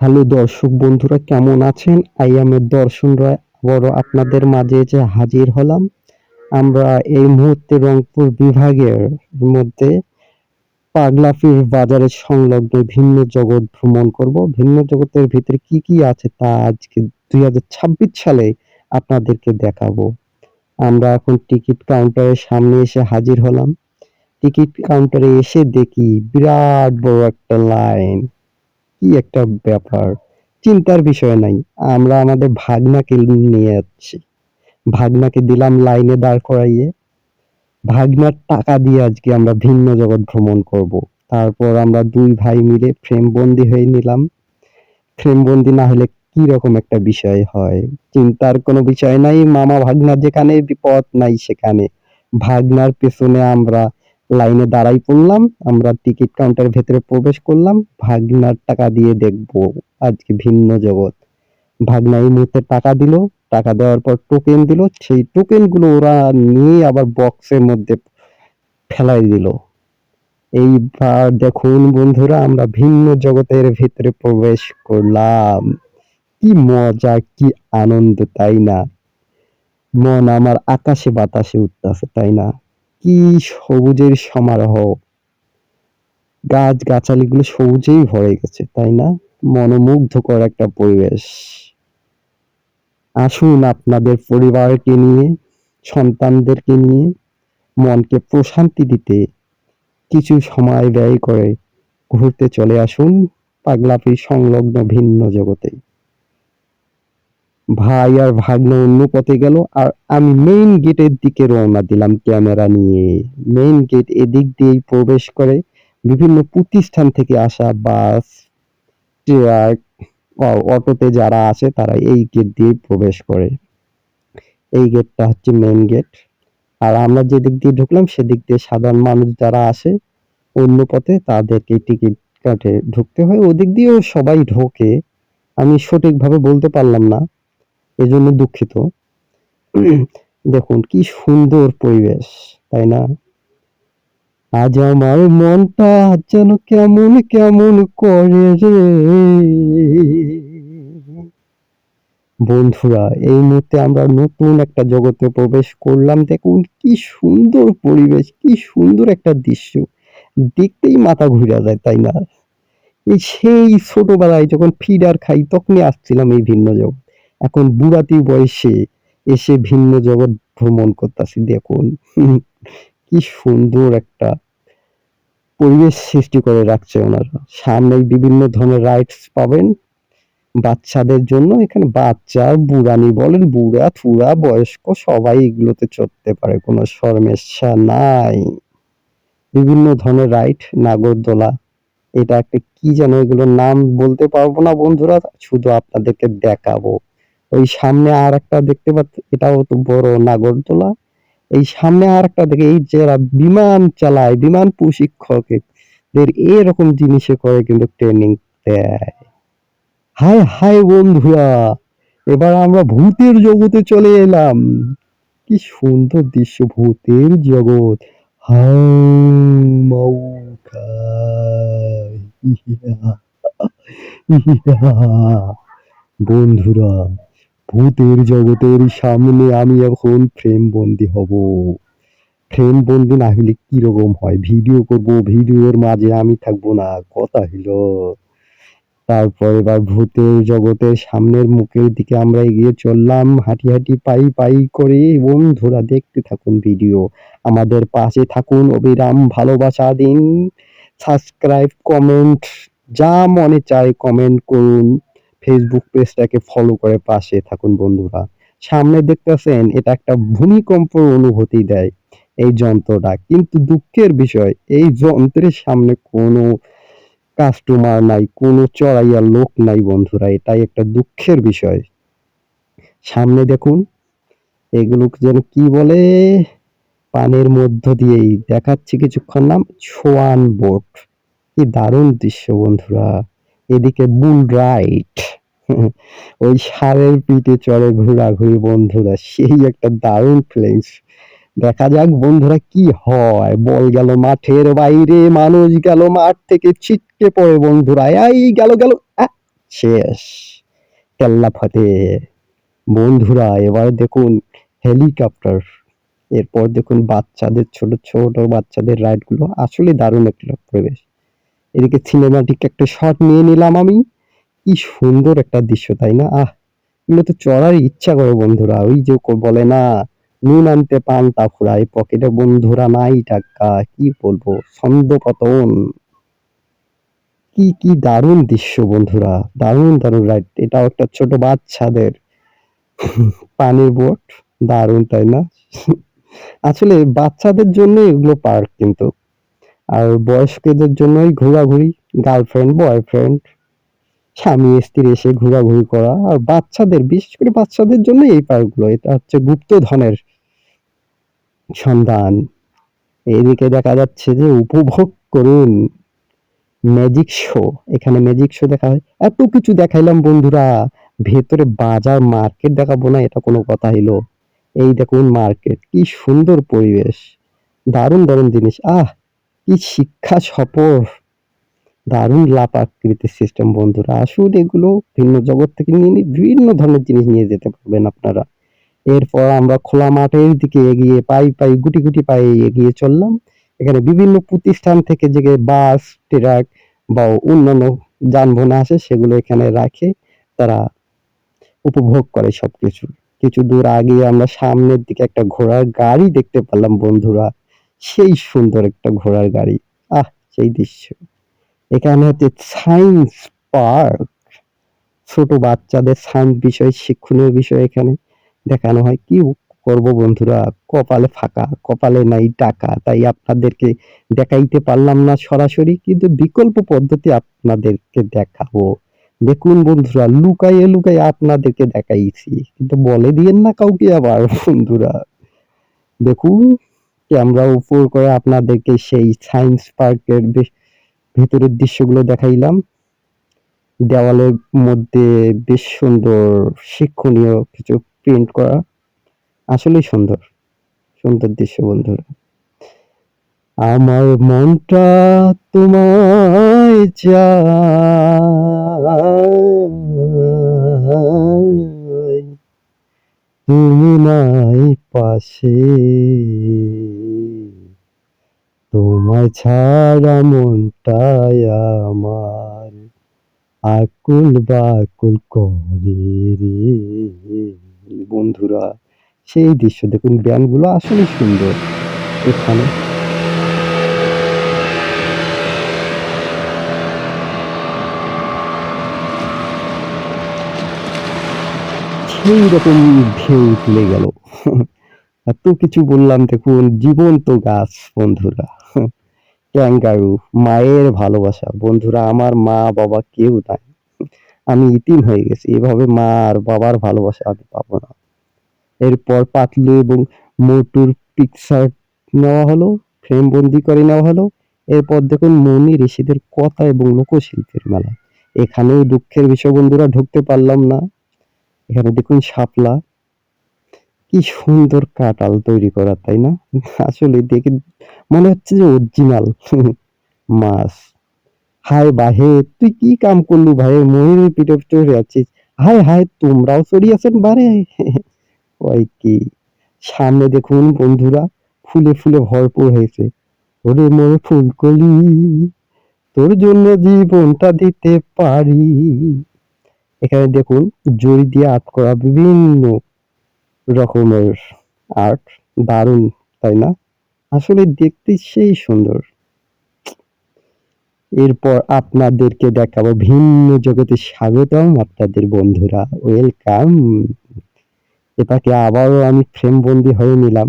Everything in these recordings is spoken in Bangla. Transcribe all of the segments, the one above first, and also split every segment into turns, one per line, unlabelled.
হ্যালো দর্শক বন্ধুরা, কেমন আছেন? আই এম এ দর্শন রায় আবারও আপনাদের মাঝে এসে হাজির হলাম। আমরা এই মুহূর্তে রংপুর বিভাগের মধ্যে পাগলাফির বাজারের সংলগ্ন ভিন্ন জগৎ ভ্রমণ করব। ভিন্ন জগতের ভিতরে কি কি আছে তা আজকে 2026 সালে আপনাদেরকে দেখাবো। আমরা এখন টিকিট কাউন্টারের সামনে এসে হাজির হলাম। টিকিট কাউন্টারে এসে দেখি বিরাট বড় একটা লাইন। কি একটা ব্যাপার! চিন্তার বিষয় নাই। আমরা আমাদের ভাগনাকে নিয়ে যাচ্ছি। ভাগনাকে দিলাম লাইনে দাঁড় করাইয়ে। ভাগনার টাকা দিয়ে আজকে আমরা ভিন্ন জগৎ ভ্রমণ করব। তারপর আমরা ২ ভাই মিলে ফ্রেমবন্দি হয়ে নিলাম। ফ্রেমবন্দি না হলে কি রকম একটা বিষয় হয়। চিন্তার কোনো বিষয় নাই। মামা ভাগনা যেখানে, বিপদ নাই সেখানে। ভাগনার পেছনে আমরা লাইনে দাঁড়াই পড়লাম। আমরা টিকিট কাউন্টারের ভেতরে প্রবেশ করলাম। ভাগনার টাকা দিয়ে দেখবো আজকে ভিন্ন জগৎ। ভাগনা এই মুহূর্তে টাকা দিল। টাকা দেওয়ার পর টোকেন দিল। সেই টোকেন গুলো ওরা নিয়ে আবার বক্সের মধ্যে ফেলাই দিল। এইবার দেখুন বন্ধুরা, আমরা ভিন্ন জগতের ভিতরে প্রবেশ করলাম। কি মজা, কি আনন্দ, তাই না? মন আমার আকাশে বাতাসে উঠতাছে, তাই না? কি সবুজের সমারোহ! গাছ-গাছালিগুলো সবুজেই ভরে গেছে, তাই না? মনোমুগ্ধকর একটা পরিবেশ। আসুন আপনাদের পরিবারকে নিয়ে, সন্তানদেরকে নিয়ে মনকে প্রশান্তি দিতে কিছু সময় ব্যয় করে ঘুরতে চলে আসুন পাগলাফি সংলগ্ন ভিন্ন জগতে। ভাই আর ভাগ্নে অন্য পথে গেল আর আমি মেইন গেটের দিকে রওনা দিলাম ক্যামেরা নিয়ে। মেইন গেট এদিক দিয়েই প্রবেশ করে বিভিন্ন প্রতিষ্ঠান থেকে আসা বাস, ট্রাক, অটোতে যারা আসে তারা এই গেট দিয়ে প্রবেশ করে। এই গেটটা হচ্ছে মেইন গেট। আর আমরা যেদিক দিয়ে ঢুকলাম সেদিক দিয়ে সাধারণ মানুষ যারা আসে অন্য পথে তাদেরকে টিকিট কাটে ঢুকতে হয়। ওদিক দিয়েও সবাই ঢোকে। আমি সঠিকভাবে বলতে পারলাম না, এজন্য দুঃখিত। দেখুন কি সুন্দর পরিবেশ, তাই না? আজ আমার মনটা যেন কেমন কেমন করে রে। বন্ধুরা, এই মুহূর্তে আমরা নতুন একটা জগতে প্রবেশ করলাম। দেখুন কি সুন্দর পরিবেশ, কি সুন্দর একটা দৃশ্য। দেখতেই মাথা ঘুরে যায়, তাই না? এই সেই ছোটবেলায় যখন ফিডার খাই তখনই আসছিলাম এই ভিন্ন জগৎ। এখন বুড়াতি বয়সে এসে ভিন্ন জগৎ ভ্রমণ করতাছি দেখুন। কি সুন্দর একটা পরিবেশ সৃষ্টি করে রাখছে ওনারা। সামনেই বিভিন্ন ধরনের রাইডস পাবেন বাচ্চাদের জন্য। এখানে বাচ্চা, বুড়ানি বলেন, বুড়া-থুড়া, বয়স্ক সবাই এগুলোতে চড়তে পারে। কোনো সমস্যা নাই। বিভিন্ন ধরনের রাইড, নাগরদোলা, এটা একটা কি যেন, এগুলোর নাম বলতে পারবো না বন্ধুরা, শুধু আপনাদেরকে দেখাবো। ওই সামনে আর একটা দেখতে পাচ্ছি, এটাও তো বড় নাগরদোলা। এই সামনে আর একটা দেখে, এই যারা বিমান চালায়, বিমান প্রশিক্ষকদের এরকম জিনিসে করে কিন্তু ট্রেনিং দেয়। হায় হায় বন্ধুরা, এবার আমরা ভূতের জগতে চলে এলাম। কি সুন্দর দৃশ্য, ভূতের জগৎ। হাউ মাউ খায়। ইয়া, ইয়া। বন্ধুরা, ভূতের জগতের সামনে আমি এখন ফ্রেম বন্দি হব। ফ্রেম বন্দি না হলে কিরকম হয়? ভিডিও করব, ভিডিওর মাঝে আমি থাকবো না, কথা হইলো। তারপর এবার ভূতের জগতের সামনের মুখের দিকে আমরা এগিয়ে চললাম হাঁটি হাঁটি পাই পাই করে। বন্ধুরা দেখতে থাকুন ভিডিও, আমাদের পাশে থাকুন, অবিরাম ভালোবাসা দিন। সাবস্ক্রাইব, কমেন্ট, যা মনে চায় কমেন্ট করুন। ফেসবুক পেজটাকে ফলো করে পাশে থাকুন বন্ধুরা। সামনে দেখতেছেন, এটা একটা ভূমিকম্প অনুভূতি দেয় এই যন্ত্রটা, কিন্তু দুঃখের বিষয় এই যন্ত্রের সামনে কোনো কাস্টমার নাই, কোনো চড়াইয়ার লোক নাই বন্ধুরা, এটাই একটা দুঃখের বিষয়। সামনে দেখুন, এগুলোকে যেন কি বলে, পানির মধ্য দিয়েই দেখাচ্ছি কিছুক্ষণ নাম, সোয়ান বোট। কি দারুণ দৃশ্য বন্ধুরা। এদিকে বুল রাইড, ওই ষাঁড়ের পিঠে চড়ে ঘোরাঘুরি বন্ধুরা, সেই একটা দারুণ ফিলিংস। দেখা যাক বন্ধুরা কি হয়। বল গেল মাঠের বাইরে, মানুষ গেল মাঠ থেকে ছিটকে পড়ে বন্ধুরা। এই গেল গেল, শেষ, কেল্লা ফতে। বন্ধুরা এবার দেখুন হেলিকপ্টার, এরপর দেখুন বাচ্চাদের ছোট ছোট বাচ্চাদের রাইড গুলো, আসলে দারুণ একটা পরিবেশ। এদিকে সিনেমাটিক একটা শট নিয়ে নিলাম আমি। কি সুন্দর একটা দৃশ্য, তাই না? এগুলো তো চড়ার ইচ্ছা করে বন্ধুরা। ওই যে বলে না, নুন আনতে পান্তা ফুরায়, পকেটে বন্ধুরা নাই টাকা। কি বলবো, ছন্দপতন। কি কি দারুণ দৃশ্য বন্ধুরা, দারুণ দারুণ রাইড। এটাও একটা ছোট বাচ্চাদের পানির বোট, দারুণ তাই না? আসলে বাচ্চাদের জন্য এগুলো পার্ক কিন্তু, আর বয়স্কদের জন্যই ঘোরাঘুরি, গার্লফ্রেন্ড বয়ফ্রেন্ড স্বামী স্ত্রী এসে ঘোরাঘুরি করা। আর বাচ্চাদের, বিশেষ করে বাচ্চাদের জন্য এই পার্কগুলো। এটা হচ্ছে গুপ্তধনের সন্ধান। এদিকে দেখা যাচ্ছে যে উপভোগ করুন ম্যাজিক শো। এখানে ম্যাজিক শো দেখা হয়। এত কিছু দেখাইলাম বন্ধুরা, ভেতরে বাজার মার্কেট দেখাবো না, এটা কোনো কথা হইলো? এই দেখুন মার্কেট, কি সুন্দর পরিবেশ, দারুণ দারুণ জিনিস। কি শিক্ষা সফর, দারুণ লাভ আকৃতির সিস্টেম বন্ধুরা। আসুন, এগুলো ভিন্ন জগৎ থেকে বিভিন্ন ধরনের জিনিস নিয়ে যেতে পারবেন আপনারা। এরপর আমরা খোলা মাঠের দিকে এগিয়ে পাই পাই গুটি গুটি পায়ে এগিয়ে চললাম। এখানে বিভিন্ন প্রতিষ্ঠান থেকে যে বাস, ট্রাক বা অন্যান্য যানবাহন আসে, সেগুলো এখানে রাখে, তারা উপভোগ করে সবকিছু। কিছু দূর আগে আমরা সামনের দিকে একটা ঘোড়ার গাড়ি দেখতে পেলাম বন্ধুরা। সেই সুন্দর একটা ঘোড়ার গাড়ি। সেই দৃশ্য। এখানে হচ্ছে সায়েন্স পার্ক, ছোট বাচ্চাদের সায়েন্স বিষয়, শিক্ষণীয় বিষয় এখানে দেখানো হয়। কি করব বন্ধুরা, কপালে ফাঁকা, কপালে নাই টাকা, তাই আপনাদেরকে দেখাইতে পারলাম না সরাসরি, কিন্তু বিকল্প পদ্ধতি আপনাদেরকে দেখাবো। দেখুন বন্ধুরা, লুকাইয়ে লুকাইয়ে আপনাদেরকে দেখাইছি, কিন্তু বলে দিয়েন না কাউকে আবার বন্ধুরা। দেখুন, ক্যামেরা উপর করে আপনাদেরকে সেই সায়েন্স পার্কের ভেতরের দৃশ্যগুলো দেখাইলাম। দেওয়ালের মধ্যে বেশ সুন্দর শিক্ষণীয় কিছু প্রিন্ট করা, আসলেই সুন্দর সুন্দর দৃশ্য বন্ধুরা। আমার মনটা তোমায় চায়, তুমি নাই পাশে, তোমায় ছাড়া মনটাই আমার আকুল বাকুল করে রে। বন্ধুরা, সেই দৃশ্য দেখুন, ব্যান্ডগুলো আসলে সুন্দর এখানে। সেই রকম ঢেউ তুলে গেল। এত কিছু বললাম, দেখুন জীবন্ত গাছ বন্ধুরা, ক্যাঙ্গারু, মায়ের ভালোবাসা বন্ধুরা। আমার মা বাবা কেউ নাই, আমি ইতিম হয়ে গেছি, এভাবে মা আর বাবার ভালোবাসা আমি পাবো না। এরপর পাতলু এবং মোটুর পিকচার নেওয়া হলো, ফ্রেম বন্দি করে নেওয়া হলো। এরপর দেখুন মনি ঋষিদের কথা এবং লোকশিল্পের মেলা। এখানেও দুঃখের বিষয় বন্ধুরা, ঢুকতে পারলাম না। এখানে দেখুন শাপলা, কি সুন্দর কাঁঠাল তৈরি করা, তাই না? আসলে দেখে মনে হচ্ছে যে অরিজিনাল মাছ। হায় বাহে, তুই কি কাম করলু ভাই, ময়ূরের পিঠে চড়ে আছিস। হায় হায়, তোমরাও চড়ি আছেন বারে। ওই কি, সামনে দেখুন বন্ধুরা, ফুলে ফুলে ভরপুর হয়েছে। ওরে মোর ফুলকলি, তোর জন্য জীবনটা দিতে পারি। এখানে দেখুন জড়ি দিয়ে আর্ট করা বিভিন্ন রকমের আর্ট, দারুণ তাই না? আসলে দেখতে সেই সুন্দর। এরপর আপনাদেরকে দেখাবো ভিন্ন জগতে স্বাগতম আপনাদের বন্ধুরা, ওয়েলকাম। এটাকে আবারও আমি ফ্রেম বন্দি হয়ে নিলাম।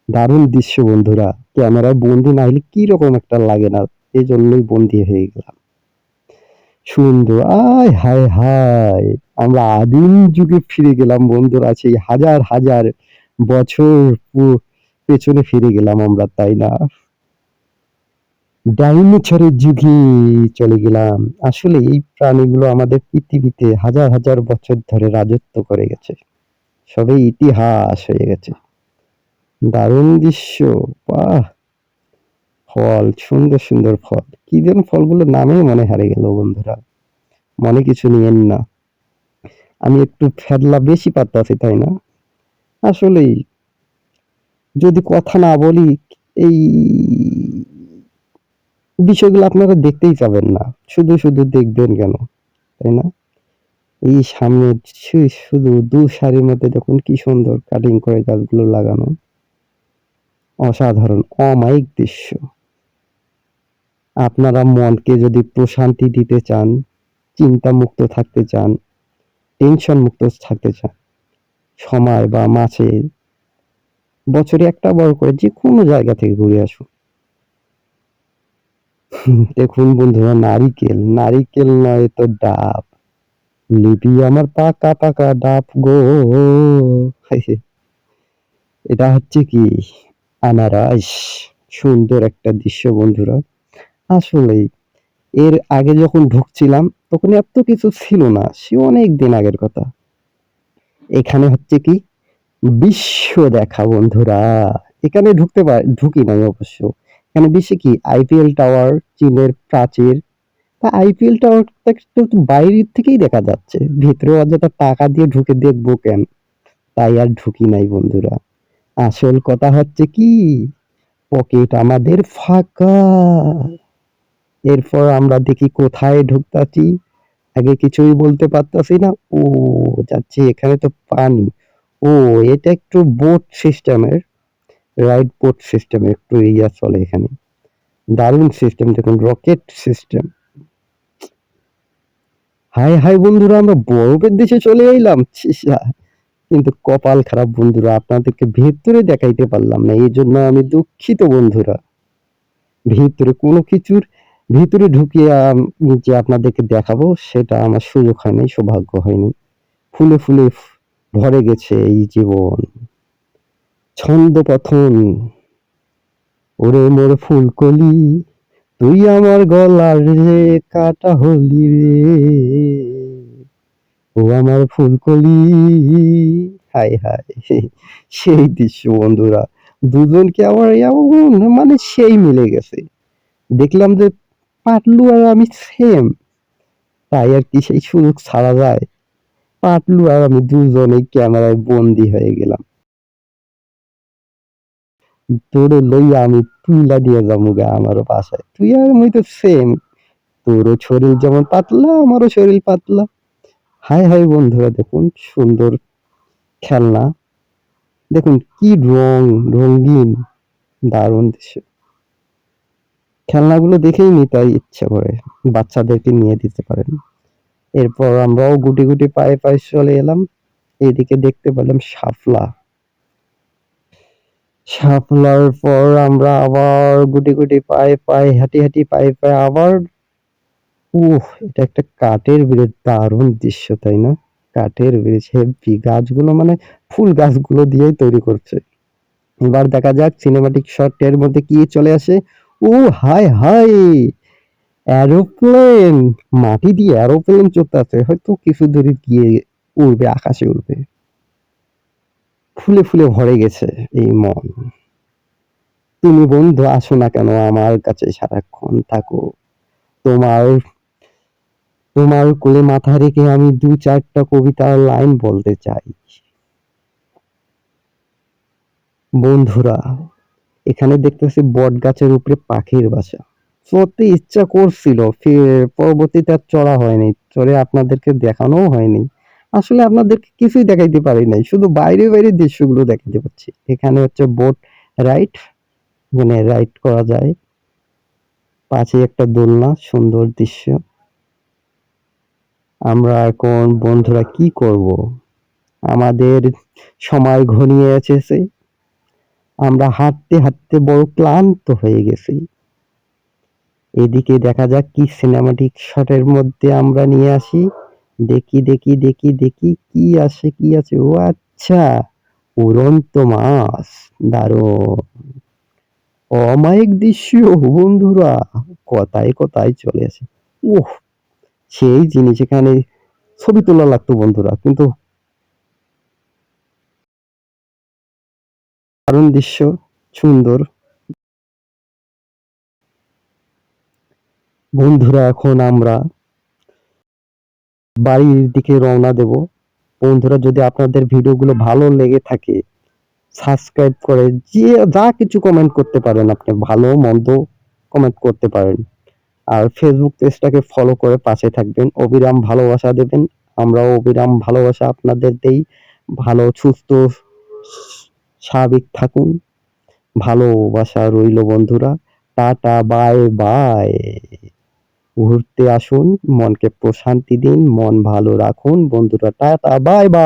দারুণ দৃশ্য বন্ধুরা, ক্যামেরায় বন্দি না হলে কি রকম একটা লাগে না, এই জন্যই বন্দি হয়ে গেলাম। সুন্দর, আয় হায় হায়, আমরা আদিম যুগে ফিরে গেলাম বন্ধুরা, সেই হাজার হাজার বছর পেছনে ফিরে গেলাম আমরা, তাই না? ডাইনোসরের যুগে চলে গেলাম। আসলে এই প্রাণীগুলো আমাদের পৃথিবীতে হাজার হাজার বছর ধরে রাজত্ব করে গেছে, সবই ইতিহাস হয়ে গেছে। দারুণ দৃশ্য, বাহ। ফল, সুন্দর সুন্দর ফল, কি যেন ফলগুলোর নামে মনে হারিয়ে গেল বন্ধুরা। মনে কিছু নিয়েন না। আমি একটু ফেদলা বেশি পারতাছি, তাই না? আসলেই যদি কথা না বলি, এই বিষয়গুলো আপনারা দেখতেই চাবেন না। শুধু দেখবেন কেন? তাই না? এই সামনে শুধু ২ সারির মধ্যে দেখুন কি সুন্দর কাটিং করে গাছগুলো লাগানো। অসাধারণ অমায়িক দৃশ্য। আপনারা মনকে যদি প্রশান্তি দিতে চান, চিন্তামুক্ত থাকতে চান, টেনশন মুক্ত থাকতে চান, সময় বা মাসে, বছরে ১ বার করে যেকোনো জায়গা থেকে ঘুরে আসুন। দেখুন বন্ধুরা, নারিকেল নয় তো ডাব। নিবি আমার পাকা ডাব গো। এটা হচ্ছে কি আনারস। সুন্দর একটা দৃশ্য বন্ধুরা। আসলেই এর আগে যখন ঢুকছিলাম তখন এত কিছু ছিল না। সে অনেক দিন আগের কথা। এখানে হচ্ছে কি বিশ্ব দেখা বন্ধুরা। এখানে ঢুকি নাই অবশ্য। এখানে বেশি কি আইপিএল টাওয়ার, চীনের প্রাচীর। তা আইপিএল টাওয়ারটা কিন্তু বাইরের থেকেই দেখা যাচ্ছে। ভেতরে অযথা টাকা দিয়ে ঢুকে দেখবো কেন? তাই আর ঢুকি নাই বন্ধুরা। আসল কথা হচ্ছে কি পকেট আমাদের ফাঁকা। এরপর আমরা দেখি কোথায় ঢুকতাছি। আগে কিছুই বলতে পারতাছি না। ও যাচ্ছি, এখানে তো পানি। ও এটা একটু বোট সিস্টেমের, রাইড বোট সিস্টেমের একটু ইয়া চলে এখানে। দারুণ সিস্টেম দেখুন, রকেট সিস্টেম। হায় বন্ধুরা, আমরা বরফের দেশে চলে এলাম। ছিসা! কিন্তু কপাল খারাপ বন্ধুরা, আপনাদেরকে ভেতরে দেখাইতে পারলাম না। এজন্য আমি দুঃখিত বন্ধুরা। ভিতরে কোনো কিছুর ভিতরে ঢুকিয়ে যে আপনাদেরকে দেখাবো সেটা আমার সুযোগ হয় নাই, সৌভাগ্য হয়নি। ফুলে ভরে গেছে এই জীবন। ছন্দপতন, ওরে মোর ফুলকলি, তুই আমার গলার রে কাটা হলি রে, ও আমার ফুলকলি। হায় সেই দৃশ্য বন্ধুরা। দুজনকে আমার এমন মানে সেই মিলে গেছে। দেখলাম যে পাতলু আর আমি সেম, তাই আর কি সেই সুযোগ ছাড়া যায়? পাতলু আর আমি দুজনেই ক্যামেরায় বন্দী হয়ে গেলাম। তোরে লইয়া আমি তুইলা দিয়ে যামুগা আমারও বাসায়। তুই আর মুই তো সেম। তোরও শরীর যেমন পাতলা, আমারও শরীর পাতলা। হায় বন্ধুরা, দেখুন সুন্দর খেলনা। দেখুন কি রঙিন, দারুণ দৃশ্য। খেলনাগুলো দেখেই নিতে ইচ্ছা করে। বাচ্চাদেরকে নিয়ে দিতে পারেন। এরপর আমরাও গুটি পায়ে চলে এলাম। এদিকে দেখতে পেলাম শাপলা। শাপলার পর আমরা আবার গুটি পায়ে হাঁটি পায়ে আবার এটা একটা কাঠের ব্রিজ, দারুণ দৃশ্য তাই না? কাঠের ব্রিজ হেব্বি, গাছগুলো মানে ফুল গাছগুলো দিয়েই তৈরি করছে। এবার দেখা যাক সিনেমাটিক শট এর মধ্যে কি চলে আসে। ও হায় এরোপ্লেন, মাটি দিয়ে এরোপ্লেন চলতেছে, হয়তো কিছু দূরে গিয়ে উড়বে, আকাশে উড়বে। ফুলে ভরে গেছে এই মন। তুমি বন্ধু আসো না কেন আমার কাছে, সারাক্ষণ থাকো। তোমার তোমার কোলে মাথা রেখে আমি ২-৪টা কবিতার লাইন বলতে চাই। বন্ধুরা, এখানে দেখতেছি বটগাছের উপরে পাখির বাসা। চড়তে ইচ্ছা করছিল, পরবর্তীতে আর চড়া হয়নি। চড়ে আপনাদেরকে দেখানোও হয়নি। আসলে আপনাদেরকে কিছুই দেখাইতে পারি নাই। শুধু বাইরে দৃশ্যগুলো দেখাতে পারছি। এখানে হচ্ছে বোট রাইড, মানে রাইড করা যায়। পাশে একটা দোলনা, সুন্দর দৃশ্য। আমরা এখন বন্ধুরা কি করব? আমাদের সময় ঘনিয়ে এসেছে। আমরা হাঁটতে বড় ক্লান্ত হয়ে গেছি। এদিকে দেখা যাক কি সিনেমাটিক শটের মধ্যে আমরা নিয়ে আসি। দেখি কি আছে। ও আচ্ছা, উড়ন্ত মাছ। দারুণ অমায়িক দৃশ্য বন্ধুরা। কথায় চলে আসে। উহ, সেই জিনিস এখানে ছবি তোলা লাগতো বন্ধুরা, কিন্তু দারুণ দৃশ্য, সুন্দর। বন্ধুরা, এখন আমরা বাড়ির দিকে রওনা দেব। বন্ধুরা, যদি আপনাদের ভিডিওগুলো ভালো লেগে থাকে, সাবস্ক্রাইব করে যা কিছু কমেন্ট করতে পারেন, আপনি ভালো মন্দ কমেন্ট করতে পারেন। আর ফেসবুক পেজটাকে ফলো করে পাশে থাকবেন, অবিরাম ভালোবাসা দেবেন। আমরাও অবিরাম ভালোবাসা আপনাদের দেই। ভালো সুস্থ স্বাভাবিক থাকুন। ভালোবাসা রইল বন্ধুরা। Tata, bye bye. ঘুরতে আসুন, মনকে প্রশান্তি দিন, মন ভালো রাখুন বন্ধুরা। Tata, bye bye.